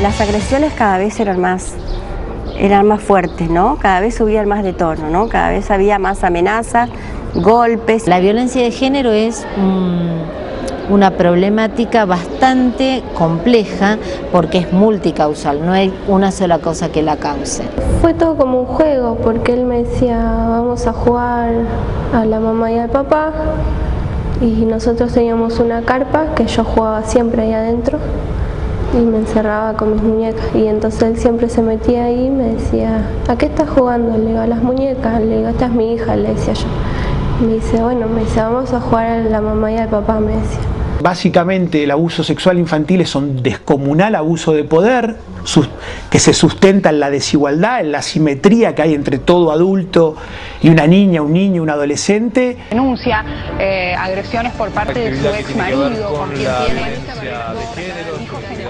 Las agresiones cada vez eran más fuertes, ¿no? Cada vez subían más de tono, ¿no? Cada vez había más amenazas, golpes. La violencia de género es una problemática bastante compleja porque es multicausal, no hay una sola cosa que la cause. Fue todo como un juego, porque él me decía, vamos a jugar a la mamá y al papá, y nosotros teníamos una carpa que yo jugaba siempre ahí adentro y me encerraba con mis muñecas, y entonces él siempre se metía ahí y me decía, ¿a qué estás jugando? Le digo, a las muñecas. Le digo, esta es mi hija, le decía yo. Me dice, bueno, vamos a jugar a la mamá y al papá, me decía. Básicamente el abuso sexual infantil es un descomunal abuso de poder que se sustenta en la desigualdad, en la asimetría que hay entre todo adulto y una niña, un niño, un adolescente. Denuncia agresiones por parte de su ex marido, con quien tiene hijos en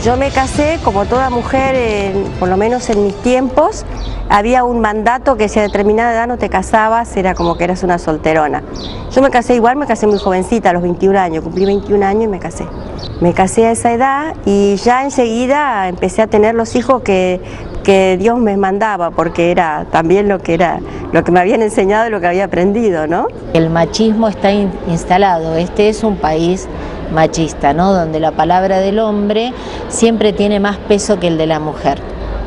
Yo me casé, como toda mujer, por lo menos en mis tiempos, había un mandato que si a determinada edad no te casabas, era como que eras una solterona. Yo me casé igual, me casé muy jovencita, a los 21 años, cumplí 21 años y me casé. Me casé a esa edad y ya enseguida empecé a tener los hijos que Dios me mandaba, porque era también lo que me habían enseñado y lo que había aprendido, ¿no? El machismo está instalado, este es un país machista, ¿no? Donde la palabra del hombre siempre tiene más peso que el de la mujer.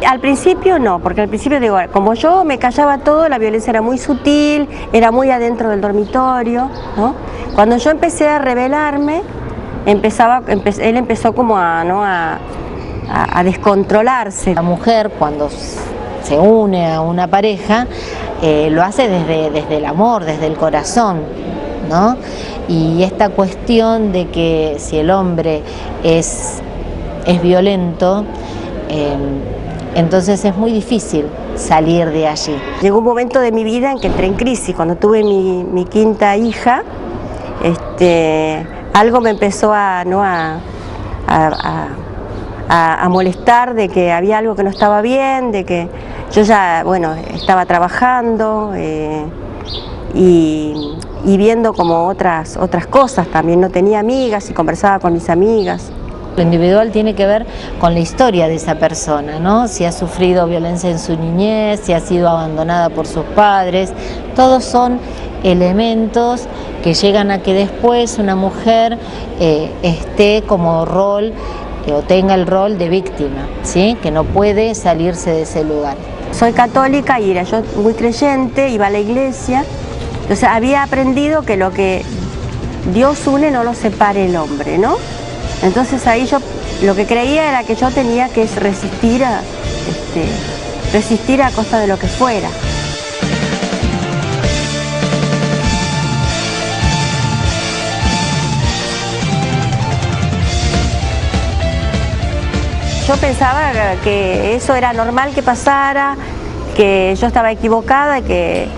Al principio no, porque al principio digo, como yo me callaba todo, la violencia era muy sutil, era muy adentro del dormitorio, ¿no? Cuando yo empecé a rebelarme, él empezó como a descontrolarse. La mujer, cuando se une a una pareja, lo hace desde el amor, desde el corazón, ¿no? Y esta cuestión de que si el hombre es violento, entonces es muy difícil salir de allí. Llegó un momento de mi vida en que entré en crisis. Cuando tuve mi quinta hija, algo me empezó a molestar, de que había algo que no estaba bien, de que yo ya, bueno, estaba trabajando y viendo como otras cosas también. No tenía amigas y conversaba con mis amigas. Lo individual tiene que ver con la historia de esa persona, ¿no? Si ha sufrido violencia en su niñez, si ha sido abandonada por sus padres, todos son elementos que llegan a que después una mujer esté como rol o tenga el rol de víctima, ¿sí? Que no puede salirse de ese lugar. Soy católica y era yo muy creyente, iba a la iglesia, entonces había aprendido que lo que Dios une no lo separe el hombre, ¿no? Entonces ahí yo lo que creía era que yo tenía que resistir a costa de lo que fuera. Yo pensaba que eso era normal que pasara, que yo estaba equivocada, que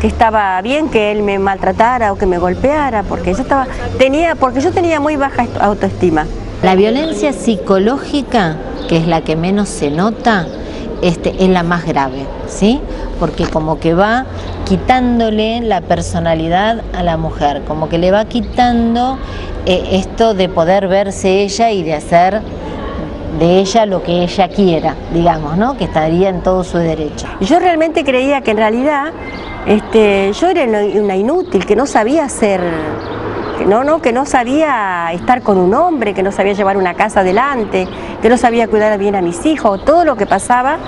estaba bien que él me maltratara o que me golpeara, porque yo tenía muy baja autoestima. La violencia psicológica, que es la que menos se nota, es la más grave, ¿sí? Porque como que va quitándole la personalidad a la mujer, como que le va quitando esto de poder verse ella y de hacer de ella lo que ella quiera, digamos, ¿no? Que estaría en todo su derecho. Yo realmente creía que en realidad yo era una inútil, que no sabía ser, que no sabía estar con un hombre, que no sabía llevar una casa adelante, que no sabía cuidar bien a mis hijos. Todo lo que pasaba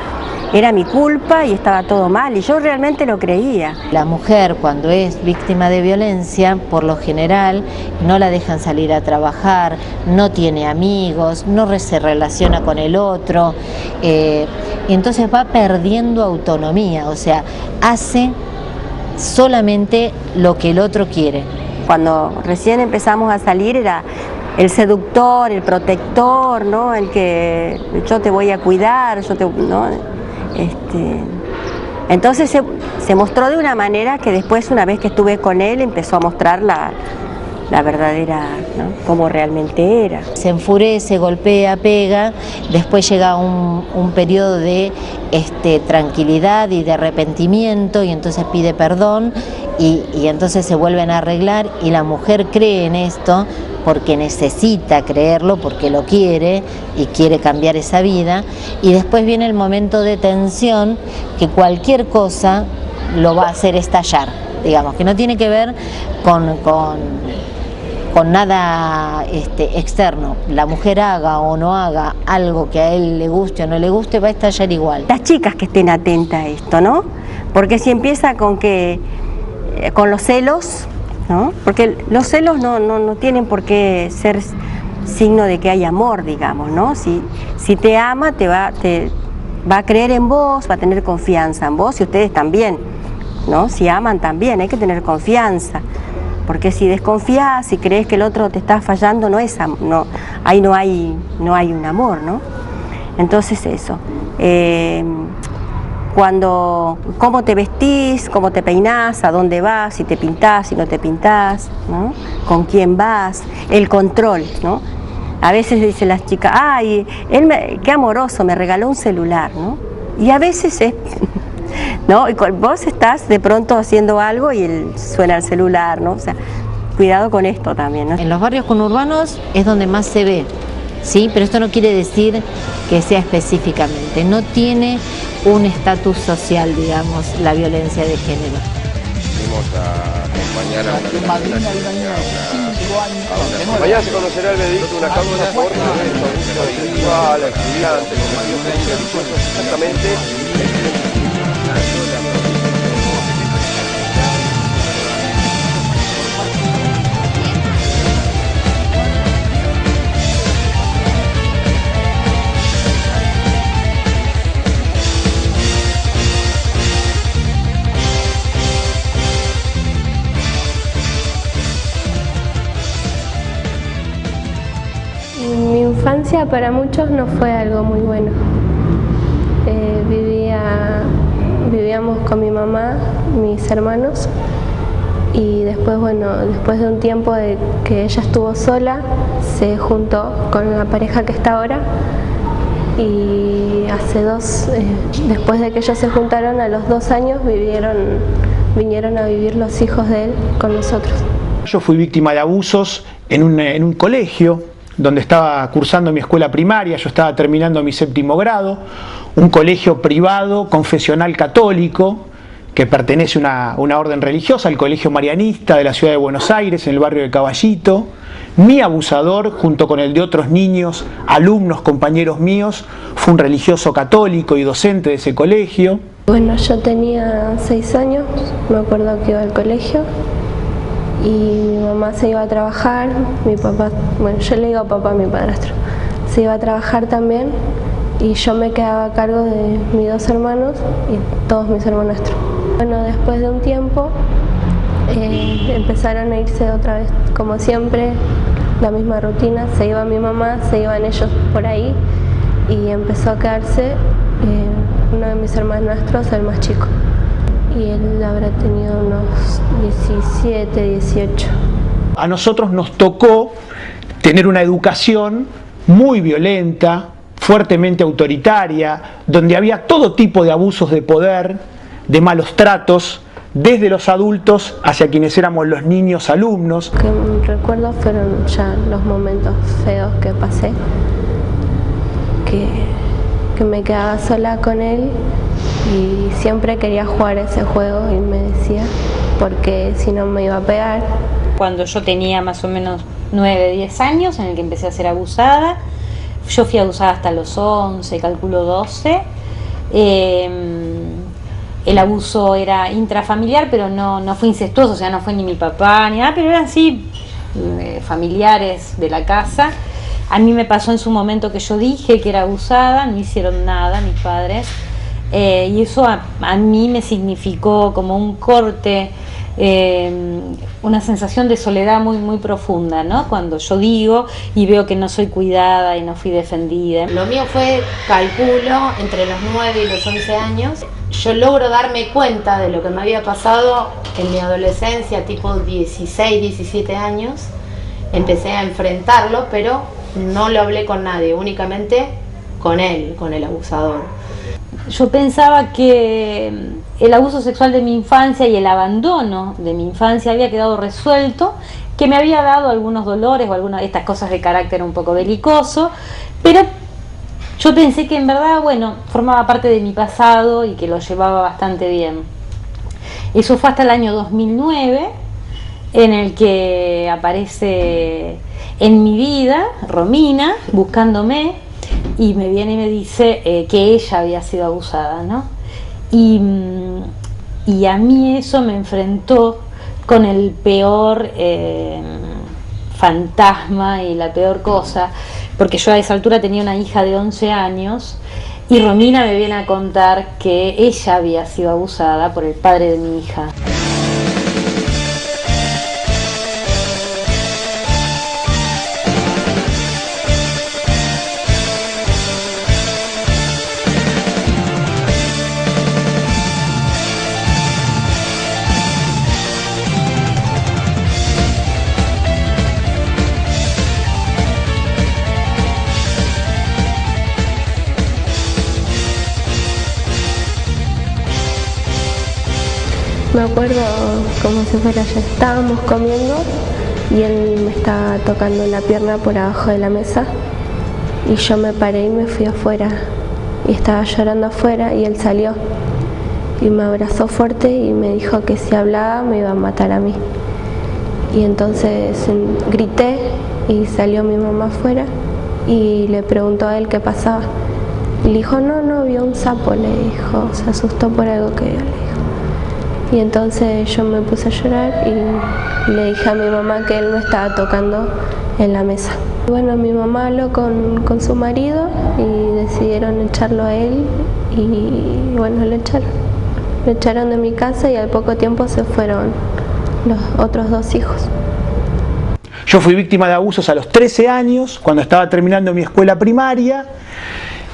era mi culpa y estaba todo mal, y yo realmente lo creía. La mujer, cuando es víctima de violencia, por lo general no la dejan salir a trabajar, no tiene amigos, no se relaciona con el otro, y entonces va perdiendo autonomía, o sea, hace solamente lo que el otro quiere. Cuando recién empezamos a salir era el seductor, el protector, ¿no? El que yo te voy a cuidar, ¿no? Entonces se mostró de una manera que después, una vez que estuve con él, empezó a mostrar la verdadera, ¿no? Cómo realmente era. Se enfurece, golpea, pega, después llega un periodo de tranquilidad y de arrepentimiento, y entonces pide perdón, y entonces se vuelven a arreglar, y la mujer cree en esto porque necesita creerlo, porque lo quiere y quiere cambiar esa vida, y después viene el momento de tensión que cualquier cosa lo va a hacer estallar, digamos, que no tiene que ver con nada externo. La mujer haga o no haga algo que a él le guste o no le guste, va a estallar igual. Las chicas que estén atentas a esto, ¿no? Porque si empieza con los celos, ¿no? Porque los celos no tienen por qué ser signo de que hay amor, digamos, ¿no? Si te ama, va a creer en vos, va a tener confianza en vos, y ustedes también, ¿no? Si aman también, hay que tener confianza. Porque si desconfías, si crees que el otro te está fallando, ahí no hay un amor, ¿no? Entonces eso. Cómo te vestís, cómo te peinás, a dónde vas, si te pintás, si no te pintás, ¿no? Con quién vas, el control, ¿no? A veces dicen las chicas, ay, qué amoroso, me regaló un celular, ¿no? Y a veces es, ¿no? Y vos estás de pronto haciendo algo y suena el celular, ¿no? O sea, cuidado con esto también, ¿no? En los barrios conurbanos es donde más se ve, ¿sí? Pero esto no quiere decir que sea específicamente, no tiene un estatus social, digamos, la violencia de género. Vamos a acompañar a una madrina de una niña de 5 años. Mañana se conocerá el veredicto de una causa por violencia sexual, estudiantes, exactamente. Mi infancia para muchos no fue algo muy bueno. Vivíamos con mi mamá, mis hermanos, y después, después de un tiempo de que ella estuvo sola, se juntó con la pareja que está ahora, y después de que ellos se juntaron, a los 2 años vinieron a vivir los hijos de él con nosotros. Yo fui víctima de abusos en un colegio donde estaba cursando mi escuela primaria. Yo estaba terminando mi 7º grado, un colegio privado, confesional católico, que pertenece a una orden religiosa, el Colegio Marianista de la ciudad de Buenos Aires, en el barrio de Caballito. Mi abusador, junto con el de otros niños, alumnos, compañeros míos, fue un religioso católico y docente de ese colegio. Bueno, yo tenía 6 años, me acuerdo que iba al colegio, y mi mamá se iba a trabajar, mi papá, bueno, yo le digo papá a mi padrastro, se iba a trabajar también, y yo me quedaba a cargo de mis 2 hermanos y todos mis hermanastros. Bueno, después de un tiempo empezaron a irse otra vez, como siempre, la misma rutina, se iba mi mamá, se iban ellos por ahí, y empezó a quedarse uno de mis hermanastros, el más chico. Y él habrá tenido unos 17, 18. A nosotros nos tocó tener una educación muy violenta, fuertemente autoritaria, donde había todo tipo de abusos de poder, de malos tratos, desde los adultos hacia quienes éramos los niños alumnos. Lo que recuerdo fueron ya los momentos feos que pasé. que me quedaba sola con él y siempre quería jugar ese juego y me decía, porque si no me iba a pegar. Cuando yo tenía más o menos 9, 10 años, en el que empecé a ser abusada, yo fui abusada hasta los 11, calculo 12. El abuso era intrafamiliar, pero no fue incestuoso, o sea, no fue ni mi papá ni nada, pero eran sí familiares de la casa. A mí me pasó en su momento que yo dije que era abusada, no hicieron nada mis padres, y eso a mí me significó como un corte, una sensación de soledad muy, muy profunda, ¿no? Cuando yo digo y veo que no soy cuidada y no fui defendida. Lo mío fue, calculo, entre los 9 y los 11 años. Yo logro darme cuenta de lo que me había pasado en mi adolescencia, tipo 16, 17 años. Empecé a enfrentarlo, pero no lo hablé con nadie, únicamente con él, con el abusador. Yo pensaba que el abuso sexual de mi infancia y el abandono de mi infancia había quedado resuelto, que me había dado algunos dolores o algunas de estas cosas de carácter un poco belicoso, pero yo pensé que en verdad, bueno, formaba parte de mi pasado y que lo llevaba bastante bien. Eso fue hasta el año 2009, en el que aparece en mi vida Romina buscándome y me viene y me dice que ella había sido abusada, ¿no? Y a mí eso me enfrentó con el peor fantasma y la peor cosa, porque yo a esa altura tenía una hija de 11 años y Romina me viene a contar que ella había sido abusada por el padre de mi hija. Me acuerdo como si fuera ayer, estábamos comiendo y él me estaba tocando la pierna por abajo de la mesa y yo me paré y me fui afuera y estaba llorando afuera y él salió y me abrazó fuerte y me dijo que si hablaba me iba a matar a mí. Y entonces grité y salió mi mamá afuera y le preguntó a él qué pasaba. Y le dijo, no, vio un sapo, le dijo, se asustó por algo que vio, le dijo. Y entonces yo me puse a llorar y le dije a mi mamá que él me estaba tocando en la mesa. Bueno, mi mamá habló con su marido y decidieron echarlo a él y bueno, lo echaron. Lo echaron de mi casa y al poco tiempo se fueron los otros 2 hijos. Yo fui víctima de abusos a los 13 años, cuando estaba terminando mi escuela primaria,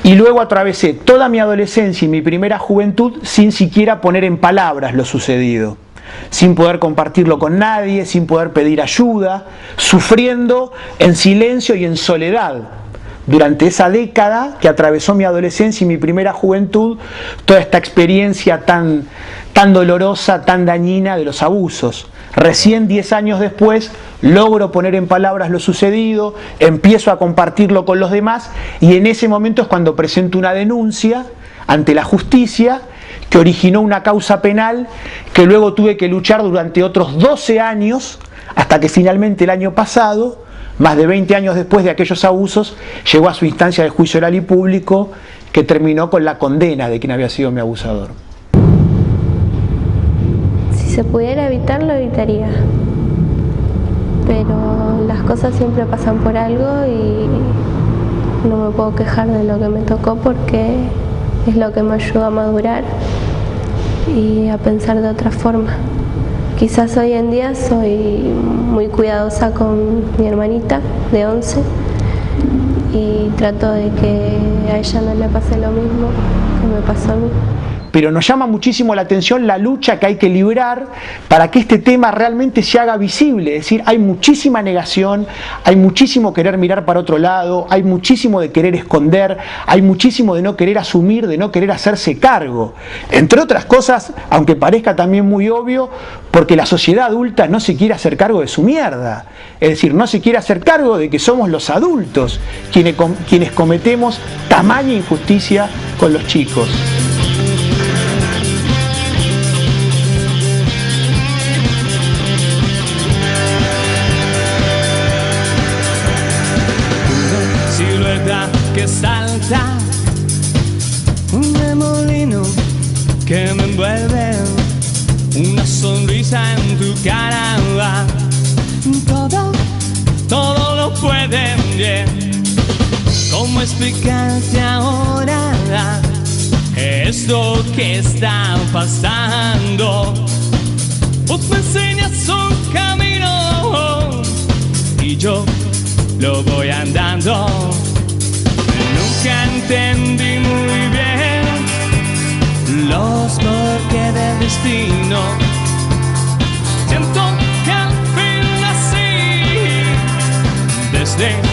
y luego atravesé toda mi adolescencia y mi primera juventud sin siquiera poner en palabras lo sucedido, sin poder compartirlo con nadie, sin poder pedir ayuda, sufriendo en silencio y en soledad. Durante esa década que atravesó mi adolescencia y mi primera juventud, toda esta experiencia tan dolorosa, tan dañina de los abusos. Recién 10 años después logro poner en palabras lo sucedido, empiezo a compartirlo con los demás y en ese momento es cuando presento una denuncia ante la justicia que originó una causa penal que luego tuve que luchar durante otros 12 años hasta que finalmente el año pasado, más de 20 años después de aquellos abusos, llegó a su instancia de juicio oral y público que terminó con la condena de quien había sido mi abusador. Si se pudiera evitar, lo evitaría. Pero las cosas siempre pasan por algo y no me puedo quejar de lo que me tocó porque es lo que me ayudó a madurar y a pensar de otra forma. Quizás hoy en día soy muy cuidadosa con mi hermanita de 11 y trato de que a ella no le pase lo mismo que me pasó a mí. pero nos llama muchísimo la atención la lucha que hay que librar para que este tema realmente se haga visible. Es decir, hay muchísima negación, hay muchísimo querer mirar para otro lado, hay muchísimo de querer esconder, hay muchísimo de no querer asumir, de no querer hacerse cargo. Entre otras cosas, aunque parezca también muy obvio, porque la sociedad adulta no se quiere hacer cargo de su mierda. Es decir, no se quiere hacer cargo de que somos los adultos quienes cometemos tamaña injusticia con los chicos. Una silueta que salta, un remolino que me envuelve, una sonrisa en tu cara, todo lo pueden ver. ¿Cómo explicarte ahora esto que está pasando? Vos me enseñas un camino y yo lo voy andando. Nunca entendí muy bien los porqués del destino. Siento que al fin nací desde